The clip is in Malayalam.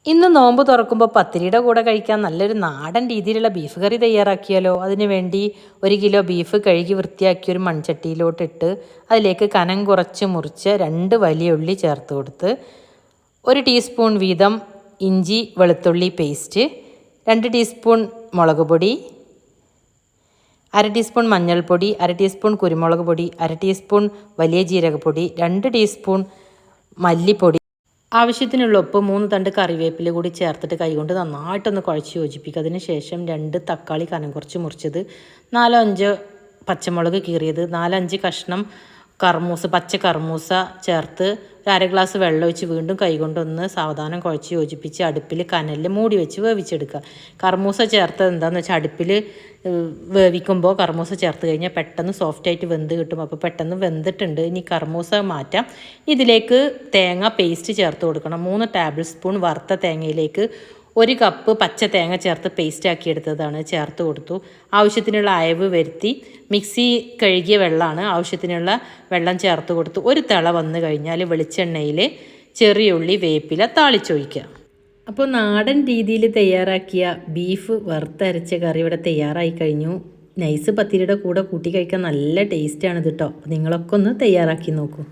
ഇന്ന് നോമ്പ് തുറക്കുമ്പോൾ പത്തിരിയുടെ കൂടെ കഴിക്കാൻ നല്ലൊരു നാടൻ രീതിയിലുള്ള ബീഫ് കറി തയ്യാറാക്കിയാലോ. അതിനു വേണ്ടി 1 കിലോ ബീഫ് കഴുകി വൃത്തിയാക്കി ഒരു മൺചട്ടിയിലോട്ടിട്ട് അതിലേക്ക് കനം കുറച്ച് മുറിച്ച് 2 വലിയ ഉള്ളി ചേർത്ത് കൊടുത്ത് 1 ടീസ്പൂൺ വീതം ഇഞ്ചി വെളുത്തുള്ളി പേസ്റ്റ്, 2 ടീസ്പൂൺ മുളക് പൊടി, 1/2 ടീസ്പൂൺ മഞ്ഞൾപ്പൊടി, 1/2 ടീസ്പൂൺ കുരുമുളക് പൊടി, 1/2 ടീസ്പൂൺ വലിയ ജീരകപ്പൊടി, 2 ടീസ്പൂൺ മല്ലിപ്പൊടി, ആവശ്യത്തിനുള്ള ഉപ്പ്, 3 തണ്ട് കറിവേപ്പില കൂടി ചേർത്തിട്ട് കൈകൊണ്ട് നന്നായിട്ടൊന്ന് കുഴച്ച് യോജിപ്പിക്കുക. അതിന് ശേഷം 2 തക്കാളി കനം കുറച്ച് മുറിച്ചത്, 4-5 പച്ചമുളക് കീറിയത്, 4-5 കഷ്ണം കർമൂസ, പച്ച കർമൂസ ചേർത്ത് 1/2 ഗ്ലാസ് വെള്ളം ഒഴിച്ച് വീണ്ടും കൈകൊണ്ടൊന്ന് സാവധാനം കുഴച്ച് യോജിപ്പിച്ച് അടുപ്പിൽ കനലിൽ മൂടി വെച്ച് വേവിച്ചെടുക്കുക. കർമൂസ ചേർത്തത് എന്താണെന്ന് വെച്ചാൽ അടുപ്പിൽ വേവിക്കുമ്പോൾ കർമൂസ ചേർത്ത് കഴിഞ്ഞാൽ പെട്ടെന്ന് സോഫ്റ്റായിട്ട് വെന്ത് കിട്ടും. അപ്പോൾ പെട്ടെന്ന് വെന്തിട്ടുണ്ട്. ഇനി കർമൂസ മാറ്റാം. ഇതിലേക്ക് തേങ്ങ പേസ്റ്റ് ചേർത്ത് കൊടുക്കണം. 3 ടേബിൾ സ്പൂൺ വറുത്ത തേങ്ങയിലേക്ക് 1 കപ്പ് പച്ച തേങ്ങ ചേർത്ത് പേസ്റ്റാക്കി എടുത്തതാണ് ചേർത്ത് കൊടുത്തു. ആവശ്യത്തിനുള്ള അയവ് വരുത്തി മിക്സി കഴുകിയ വെള്ളമാണ്, ആവശ്യത്തിനുള്ള വെള്ളം ചേർത്ത് കൊടുത്തു. ഒരു തിള വന്നു കഴിഞ്ഞാൽ വെളിച്ചെണ്ണയിൽ ചെറിയ ഉള്ളി വേപ്പില താളിച്ചൊഴിക്കുക. അപ്പോൾ നാടൻ രീതിയിൽ തയ്യാറാക്കിയ ബീഫ് വറുത്തരച്ച കറി ഇവിടെ തയ്യാറായി കഴിഞ്ഞു. നൈസ് പത്തിരിയുടെ കൂടെ കൂട്ടി കഴിക്കാൻ നല്ല ടേസ്റ്റാണ് ഇത് കേട്ടോ. അപ്പോൾ നിങ്ങളൊക്കെ ഒന്ന് തയ്യാറാക്കി നോക്കൂ.